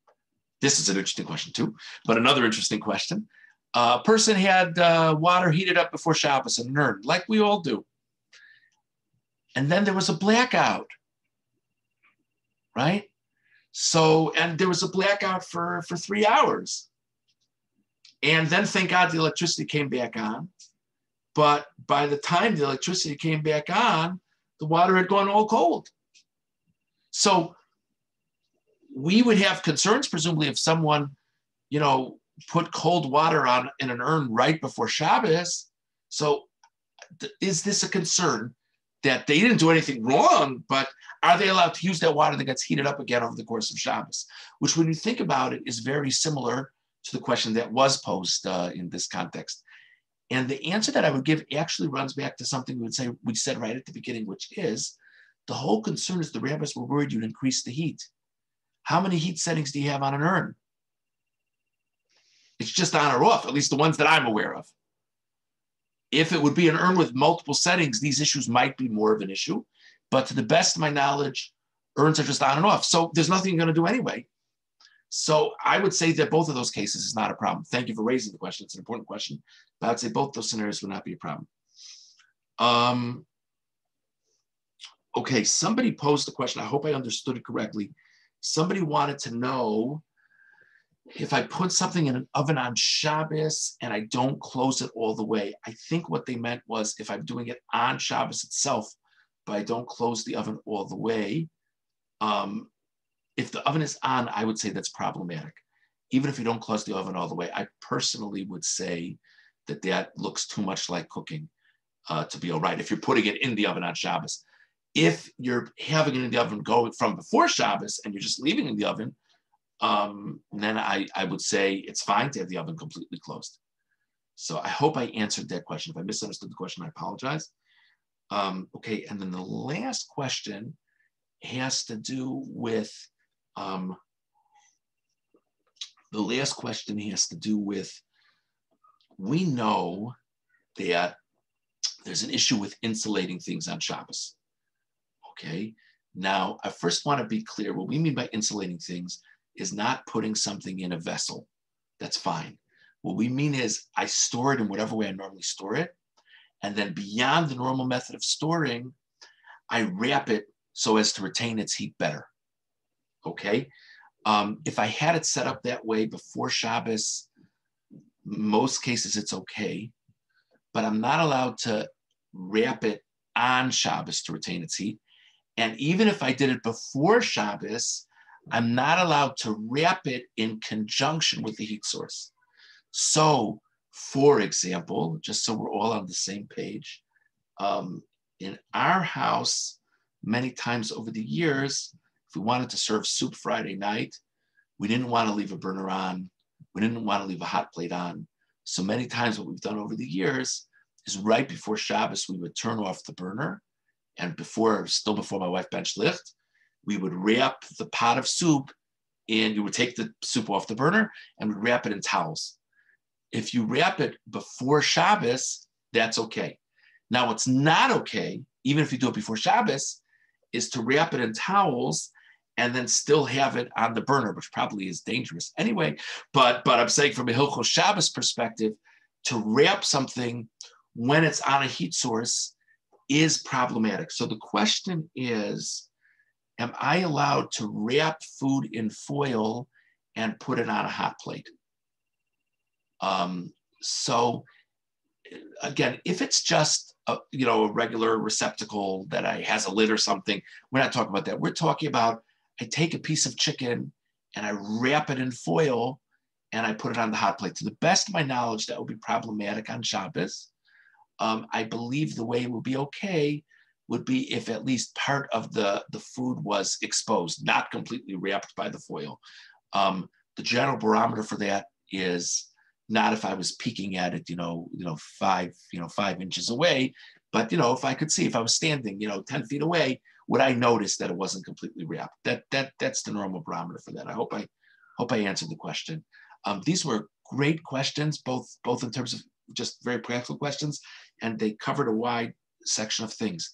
This is an interesting question too, but another interesting question. A person had water heated up before Shabbos in an urn, like we all do. And then there was a blackout, right? So, and there was a blackout for 3 hours. And then thank God the electricity came back on. But by the time the electricity came back on, the water had gone all cold. So we would have concerns, presumably, if someone, put cold water on in an urn right before Shabbos. So is this a concern? That they didn't do anything wrong, but are they allowed to use that water that gets heated up again over the course of Shabbos? Which, when you think about it, is very similar to the question that was posed in this context. And the answer that I would give actually runs back to something we said right at the beginning, which is the whole concern is the rabbis were worried you'd increase the heat. How many heat settings do you have on an urn? It's just on or off, at least the ones that I'm aware of. If it would be an urn with multiple settings, these issues might be more of an issue. But to the best of my knowledge, urns are just on and off. So there's nothing you're going to do anyway. So I would say that both of those cases is not a problem. Thank you for raising the question. It's an important question. But I'd say both those scenarios would not be a problem. Okay, somebody posed a question. I hope I understood it correctly. Somebody wanted to know if I put something in an oven on Shabbos and I don't close it all the way. I think what they meant was if I'm doing it on Shabbos itself, but I don't close the oven all the way. If the oven is on, I would say that's problematic. Even if you don't close the oven all the way, I personally would say that looks too much like cooking to be all right. If you're putting it in the oven on Shabbos. If you're having it in the oven going from before Shabbos and you're just leaving it in the oven, then I would say it's fine to have the oven completely closed. So I hope I answered that question. If I misunderstood the question, I apologize. Okay, and then the last question has to do with, we know that there's an issue with insulating things on Shabbos. Okay, Now, I first want to be clear. What we mean by insulating things is not putting something in a vessel. That's fine. What we mean is I store it in whatever way I normally store it. And then beyond the normal method of storing, I wrap it so as to retain its heat better. Okay? If I had it set up that way before Shabbos, most cases it's okay. But I'm not allowed to wrap it on Shabbos to retain its heat. And even if I did it before Shabbos, I'm not allowed to wrap it in conjunction with the heat source. So, for example, just so we're all on the same page, in our house, many times over the years, if we wanted to serve soup Friday night, we didn't want to leave a burner on. We didn't want to leave a hot plate on. So many times what we've done over the years is right before Shabbos, we would turn off the burner. And still before my wife benched licht, we would wrap the pot of soup in, you would take the soup off the burner and would wrap it in towels. If you wrap it before Shabbos, that's okay. Now, what's not okay, even if you do it before Shabbos, is to wrap it in towels and then still have it on the burner, which probably is dangerous anyway. But I'm saying from a Hilchos Shabbos perspective, to wrap something when it's on a heat source is problematic. So the question is, am I allowed to wrap food in foil and put it on a hot plate? So again, if it's just a regular receptacle that has a lid or something, we're not talking about that. We're talking about I take a piece of chicken and I wrap it in foil and I put it on the hot plate. To the best of my knowledge, that would be problematic on Shabbos. I believe the way it would be okay would be if at least part of the food was exposed, not completely wrapped by the foil. The general barometer for that is not if I was peeking at it, 5 inches away, but if I could see, if I was standing, 10 feet away, would I notice that it wasn't completely wrapped? That's the normal barometer for that. I hope I answered the question. These were great questions, both in terms of just very practical questions, and they covered a wide section of things.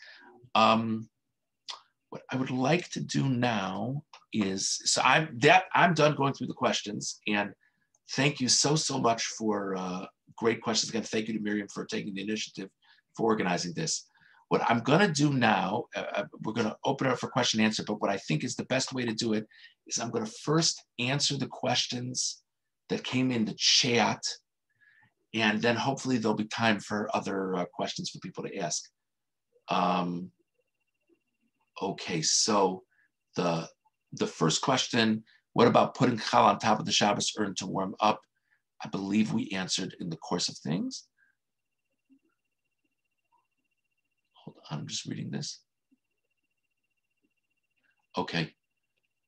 What I would like to do now is, so I'm done going through the questions, and thank you so much for great questions. Again, thank you to Miriam for taking the initiative for organizing this. What I'm going to do now, we're going to open it up for question and answer, but what I think is the best way to do it is I'm going to first answer the questions that came in the chat, and then hopefully there'll be time for other questions for people to ask. Okay, so the first question, what about putting chal on top of the Shabbos urn to warm up? I believe we answered in the course of things. Hold on, I'm just reading this. Okay,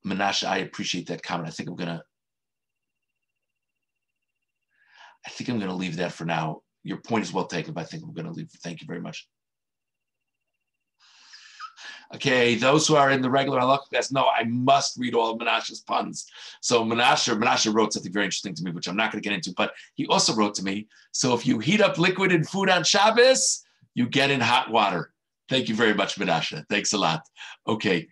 Menashe, I appreciate that comment. I think I'm gonna leave that for now. Your point is well taken, but I think I'm gonna leave. Thank you very much. Okay, those who are in the regular Halakha class know I must read all of Menashe's puns. So Menashe wrote something very interesting to me, which I'm not going to get into, but he also wrote to me, so if you heat up liquid in food on Shabbos, you get in hot water. Thank you very much, Menashe. Thanks a lot. Okay.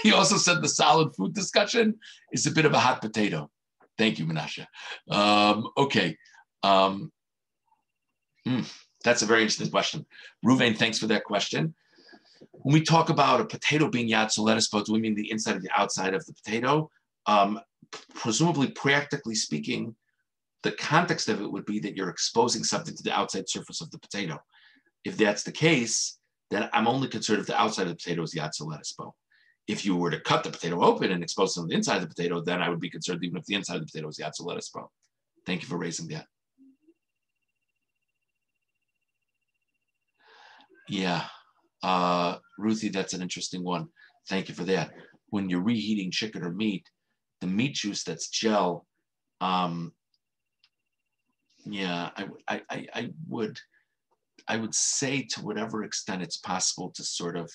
He also said the solid food discussion is a bit of a hot potato. Thank you, Menashe. Okay. That's a very interesting question. Ruvain, thanks for that question. When we talk about a potato being yatsu lettuce, do we mean the inside or the outside of the potato? Presumably, practically speaking, the context of it would be that you're exposing something to the outside surface of the potato. If that's the case, then I'm only concerned if the outside of the potato is yatsu lettuce. If you were to cut the potato open and expose some of the inside of the potato, then I would be concerned even if the inside of the potato is yatsu lettuce. Thank you for raising that. Yeah. Ruthie, that's an interesting one. Thank you for that. When you're reheating chicken or meat, the meat juice that's gel, yeah, I would say to whatever extent it's possible to sort of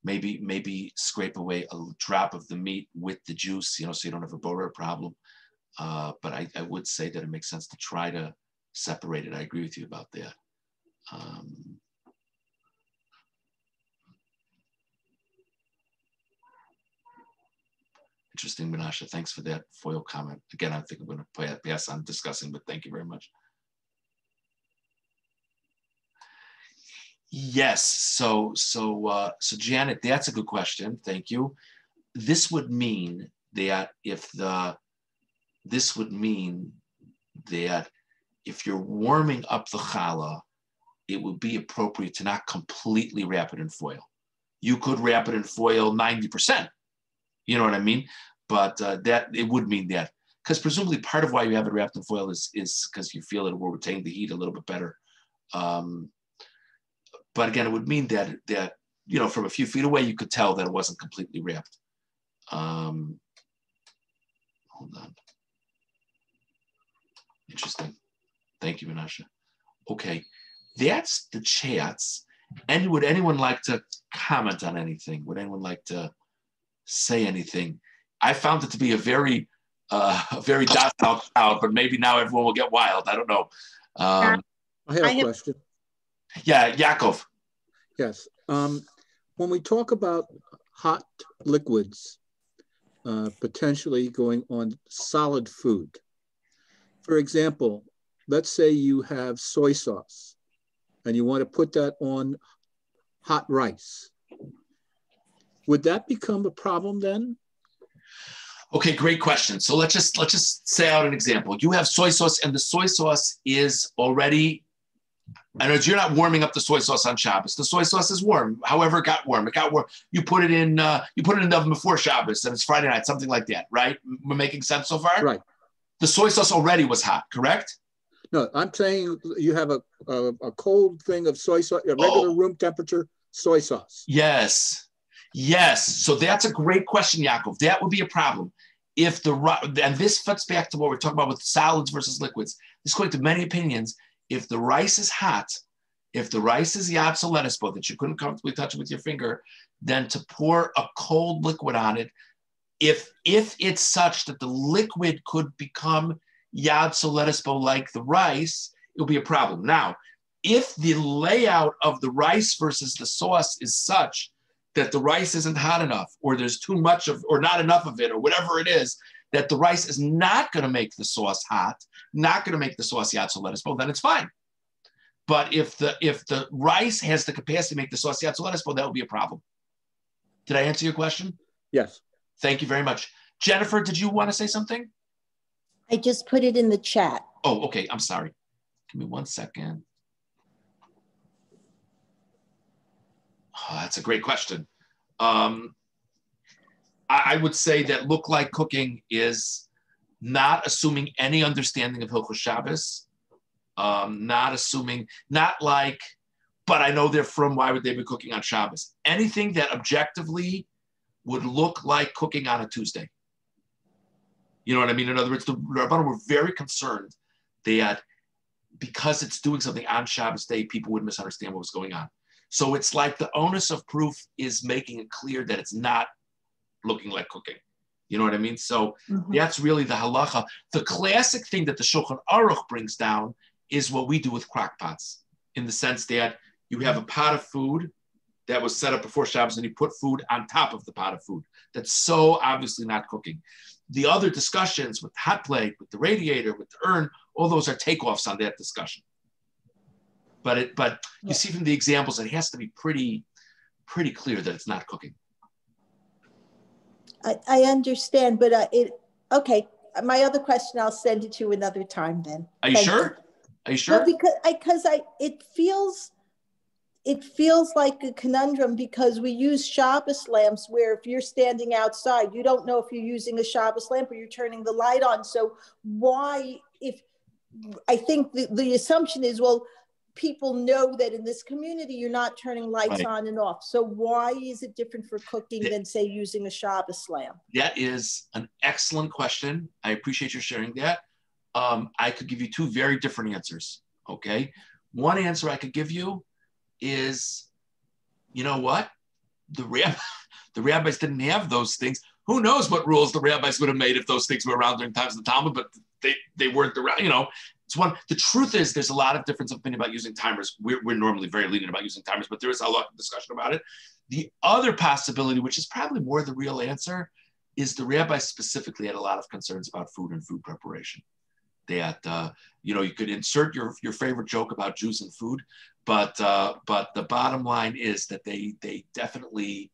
maybe scrape away a drop of the meat with the juice, so you don't have a borer problem. But I would say that it makes sense to try to separate it. I agree with you about that. Interesting, Menashe. Thanks for that foil comment. Again, I think I'm going to pass on discussing, but thank you very much. Yes. So Janet, that's a good question. Thank you. This would mean that if you're warming up the challah, it would be appropriate to not completely wrap it in foil. You could wrap it in foil 90%. You know what I mean? But that it would mean that, because presumably part of why you have it wrapped in foil is because you feel it will retain the heat a little bit better. But again, it would mean that from a few feet away you could tell that it wasn't completely wrapped. Hold on. Interesting. Thank you, Menashe. Okay, that's the chats. And would anyone like to comment on anything? Would anyone like to say anything? I found it to be a very docile crowd, but maybe now everyone will get wild. I don't know. I have a question. Yeah, Yaakov. Yes. When we talk about hot liquids potentially going on solid food, for example, let's say you have soy sauce and you want to put that on hot rice. Would that become a problem then? Okay, great question. So let's just say out an example. You have soy sauce, and the soy sauce is already. I know you're not warming up the soy sauce on Shabbos. The soy sauce is warm. However, it got warm. You put it in the oven before Shabbos, and it's Friday night, something like that, right? We're making sense so far? Right. The soy sauce already was hot, correct? No, I'm saying you have a cold thing of soy sauce, a regular room temperature soy sauce. Yes. So that's a great question, Yaakov. That would be a problem. And this fits back to what we're talking about with solids versus liquids. This is going to many opinions. If the rice is hot, if the rice is yatso lettuce that you couldn't comfortably touch it with your finger, then to pour a cold liquid on it, if it's such that the liquid could become yatso lettuce like the rice, it'll be a problem. Now, if the layout of the rice versus the sauce is such that the rice isn't hot enough, or there's too much of, or not enough of it, or whatever it is, that the rice is not going to make the sauce hot, not going to make the sauce yatso lettuce, then it's fine. But if the rice has the capacity to make the sauce yatso lettuce, that would be a problem. Did I answer your question? Yes. Thank you very much. Jennifer, did you want to say something? I just put it in the chat. Oh, okay. I'm sorry. Give me 1 second. Oh, that's a great question. I would say that look like cooking is not assuming any understanding of Hilchos Shabbos, but I know they're from, why would they be cooking on Shabbos? Anything that objectively would look like cooking on a Tuesday. You know what I mean? In other words, the Rabbanim were very concerned that because it's doing something on Shabbos day, people would misunderstand what was going on. So it's like the onus of proof is making it clear that it's not looking like cooking. You know what I mean? So that's really the halacha. The classic thing that the Shulchan Aruch brings down is what we do with crackpots, in the sense that you have a pot of food that was set up before Shabbos and you put food on top of the pot of food. That's so obviously not cooking. The other discussions with the hot plate, with the radiator, with the urn, all those are takeoffs on that discussion. But you see from the examples, it has to be pretty clear that it's not cooking. I understand, but okay. My other question, I'll send it to you another time then. Are you sure? Are you sure? Well, because it feels like a conundrum, because we use Shabbos lamps where if you're standing outside, you don't know if you're using a Shabbos lamp or you're turning the light on. So I think the assumption is, well, people know that in this community, you're not turning lights on and off. So why is it different for cooking than, say, using a Shabbos lamp? That is an excellent question. I appreciate you sharing that. I could give you two very different answers, okay? One answer I could give you is, you know what? The rabbis didn't have those things. Who knows what rules the rabbis would have made if those things were around during times of the Talmud, but they weren't around, you know. The truth is, there's a lot of difference of opinion about using timers. We're normally very lenient about using timers, but there is a lot of discussion about it. The other possibility, which is probably more the real answer, is the rabbi specifically had a lot of concerns about food and food preparation. That you could insert your favorite joke about Jews and food, but the bottom line is that they definitely,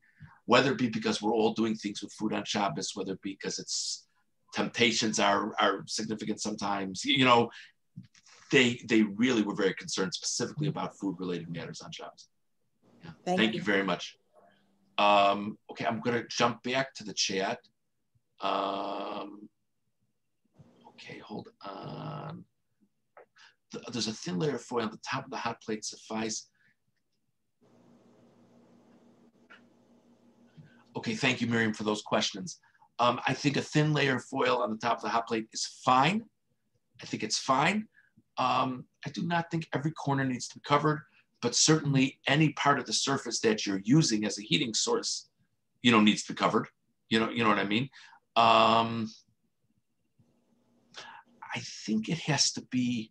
whether it be because we're all doing things with food on Shabbos, whether it be because it's temptations are significant sometimes, they really were very concerned specifically about food related matters on Shabbos. Yeah. Thank you very much. Okay, I'm going to jump back to the chat. Okay, hold on. There's a thin layer of foil on the top of the hot plate suffice. Okay, thank you, Miriam, for those questions. I think a thin layer of foil on the top of the hot plate is fine. I think it's fine. I do not think every corner needs to be covered, but certainly any part of the surface that you're using as a heating source, needs to be covered. You know what I mean? I think it has to be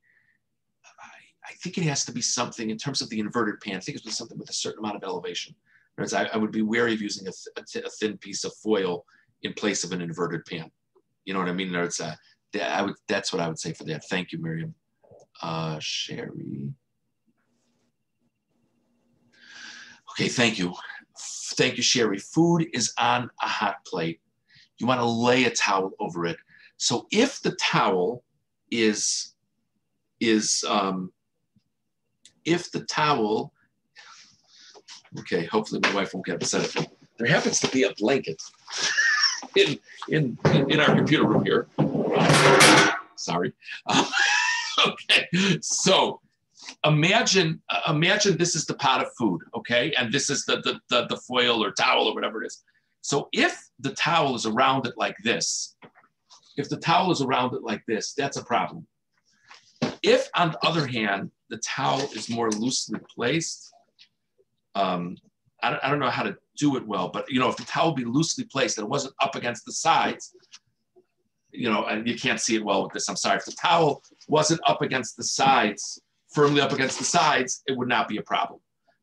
something in terms of the inverted pan. I think it's something with a certain amount of elevation. Whereas I would be wary of using a thin piece of foil in place of an inverted pan. You know what I mean? That's what I would say for that. Thank you, Miriam. Sherry. Okay, thank you. Thank you, Sherry. Food is on a hot plate. You want to lay a towel over it. So if the towel if the towel, okay, hopefully my wife won't get upset at me. There happens to be a blanket in our computer room here. Sorry. Okay, so imagine this is the pot of food, okay, and this is the foil or towel or whatever it is. So if the towel is around it like this, that's a problem. If, on the other hand, the towel is more loosely placed, I don't know how to do it well, but if the towel be loosely placed and it wasn't up against the sides, and you can't see it well with this, I'm sorry. If the towel wasn't up against the sides, firmly up against the sides, it would not be a problem.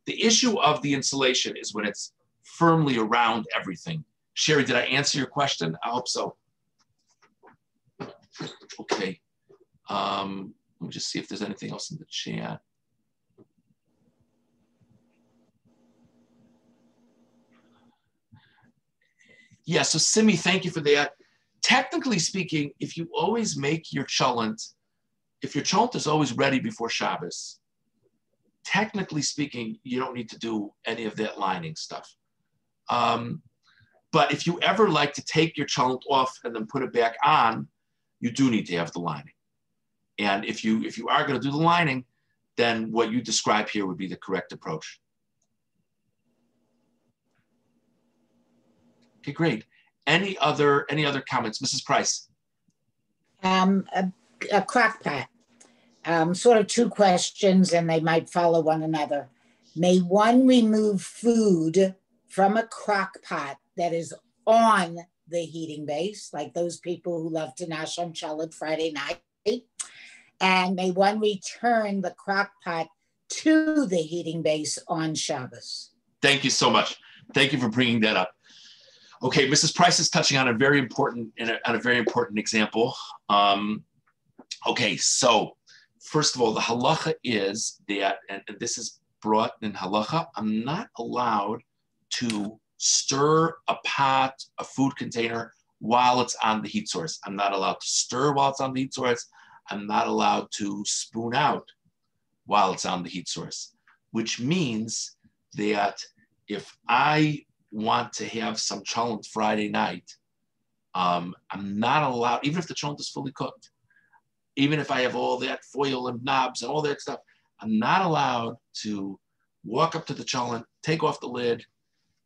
The issue of the insulation is when it's firmly around everything. Sherry, did I answer your question? I hope so. Okay. Let me just see if there's anything else in the chat. Yeah, so Simi, thank you for that. Technically speaking, if you always make your cholent, if your cholent is always ready before Shabbos, technically speaking, you don't need to do any of that lining stuff. But if you ever like to take your cholent off and then put it back on, you do need to have the lining. And if you are going to do the lining, then what you describe here would be the correct approach. Okay, great. Any other comments, Mrs. Price? A Crackpot. Sort of two questions, and they might follow one another. May one remove food from a Crackpot that is on the heating base, like those people who love to nash on cholent Friday night? And may one return the Crackpot to the heating base on Shabbos? Thank you so much. Thank you for bringing that up. Okay, Mrs. Price is touching on a very important example. Okay, so first of all, the halacha is that, and this is brought in halacha, I'm not allowed to stir a pot, a food container, while it's on the heat source. I'm not allowed to stir while it's on the heat source. I'm not allowed to spoon out while it's on the heat source, which means that if I want to have some cholent Friday night, I'm not allowed, even if the cholent is fully cooked, even if I have all that foil and knobs and all that stuff, I'm not allowed to walk up to the cholent, take off the lid,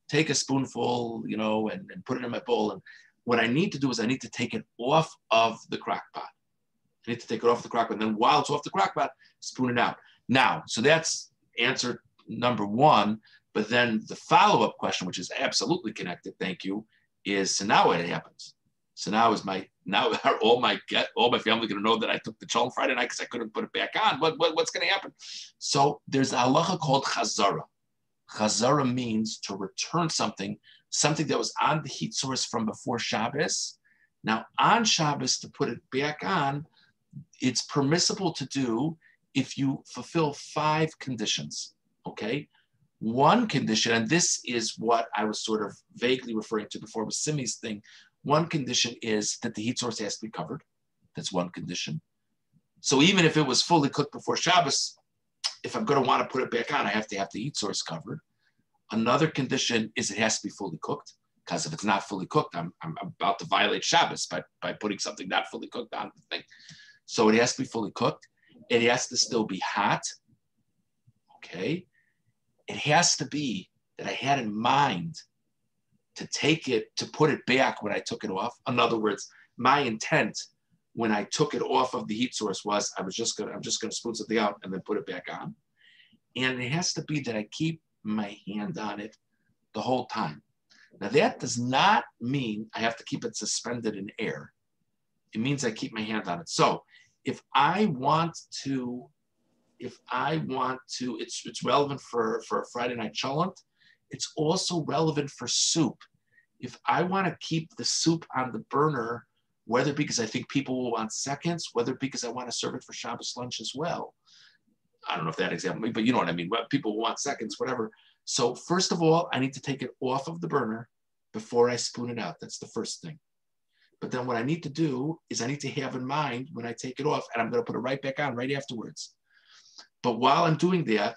take a spoonful, and put it in my bowl. And what I need to do is I need to take it off of the crock pot. I need to take it off the crock pot, and then while it's off the crock pot, spoon it out. Now, so that's answer number one. But then the follow-up question, which is absolutely connected, thank you, is so now what happens? So now are all my family going to know that I took the cholent Friday night because I couldn't put it back on? What's going to happen? So there's a halacha called chazara. Chazara means to return something something that was on the heat source from before Shabbos. Now on Shabbos, to put it back on, it's permissible to do if you fulfill 5 conditions, okay? One condition, and this is what I was sort of vaguely referring to before with Simi's thing. One condition is that the heat source has to be covered. That's one condition. So even if it was fully cooked before Shabbos, if I'm going to want to put it back on, I have to have the heat source covered. Another condition is it has to be fully cooked, because if it's not fully cooked, I'm about to violate Shabbos by putting something not fully cooked on the thing. So it has to be fully cooked. It has to still be hot. Okay. It has to be that I had in mind to take it, to put it back when I took it off. In other words, my intent when I took it off of the heat source was I'm just gonna spoon something out and then put it back on. And it has to be that I keep my hand on it the whole time. Now that does not mean I have to keep it suspended in air. It means I keep my hand on it. So if I want to, it's relevant for a Friday night cholent. It's also relevant for soup. If I want to keep the soup on the burner, whether because I think people will want seconds, whether because I want to serve it for Shabbos lunch as well. I don't know if that example, but you know what I mean. People want seconds, whatever. So first of all, I need to take it off of the burner before I spoon it out. That's the first thing. But then what I need to do is I need to have in mind when I take it off, and I'm going to put it right back on right afterwards. But while I'm doing that,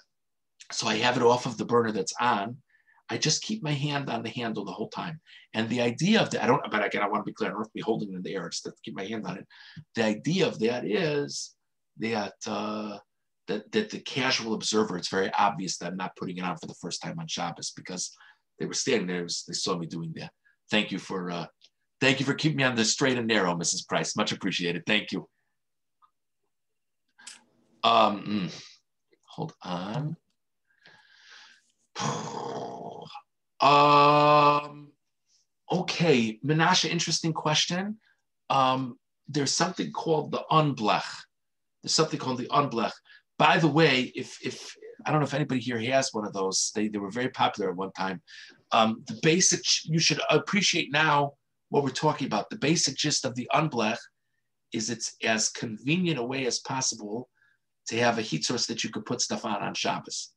so I have it off of the burner that's on, I just keep my hand on the handle the whole time. And the idea of that, but again, I want to be clear, I don't have to be holding it in the air, just to keep my hand on it. The idea of that is that, that the casual observer, it's very obvious that I'm not putting it on for the first time on Shabbos because they were standing there, they saw me doing that. Thank you for keeping me on the straight and narrow, Mrs. Price. Much appreciated. Thank you. Hold on. Okay, Menashe, interesting question. There's something called the unblech. There's something called the unblech. By the way, if I don't know if anybody here has one of those, they were very popular at one time. The basic, you should appreciate now what we're talking about. The basic gist of the unblech is it's as convenient a way as possible to have a heat source that you could put stuff on Shabbos.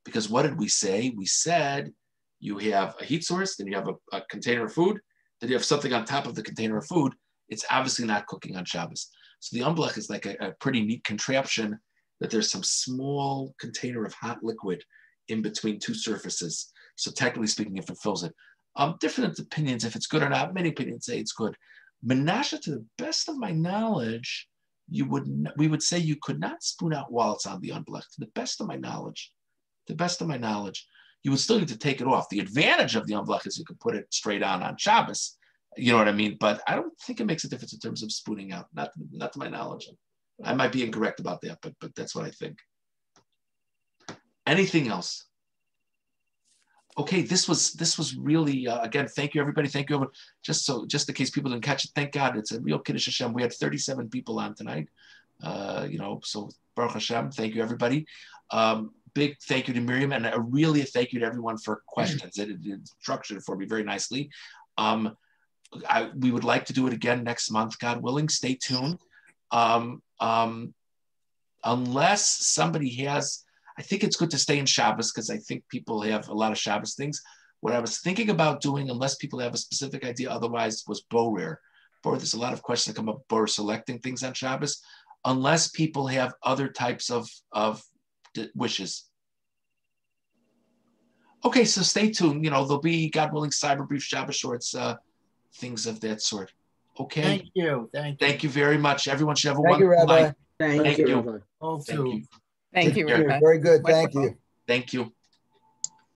Because what did we say? We said you have a heat source, then you have a container of food, then you have something on top of the container of food. It's obviously not cooking on Shabbos. So the unblech is like a pretty neat contraption that there's some small container of hot liquid in between two surfaces. So technically speaking, if it fills it. Different opinions if it's good or not. Many opinions say it's good. Menashe, to the best of my knowledge, we would say you could not spoon out while it's on the unblech. To the best of my knowledge, you would still need to take it off. The advantage of the unblech is you could put it straight on Shabbos. You know what I mean? But I don't think it makes a difference in terms of spooning out. Not to my knowledge. I might be incorrect about that, but that's what I think. Anything else? Okay, this was really again. Thank you, everybody. Thank you. Just in case people didn't catch it, thank God it's a real Kiddush Hashem. We had 37 people on tonight. So Baruch Hashem. Thank you, everybody. Big thank you to Miriam, and really a thank you to everyone for questions. It structured it for me very nicely. We would like to do it again next month, God willing. Stay tuned. Unless somebody has. I think it's good to stay in Shabbos because I think people have a lot of Shabbos things. What I was thinking about doing, unless people have a specific idea, otherwise was Borer. There's a lot of questions that come up, Borer selecting things on Shabbos, unless people have other types of wishes. Okay, so stay tuned. There'll be, God willing, cyber brief Shabbos shorts, things of that sort. Okay. Thank you. Thank you very much. Everyone should have a Thank you, wonderful Rabbi. night. Thank you, Rabbi. All Thank you. Thank you, Take care. Rabbi. Very good. Thank you. Thank you.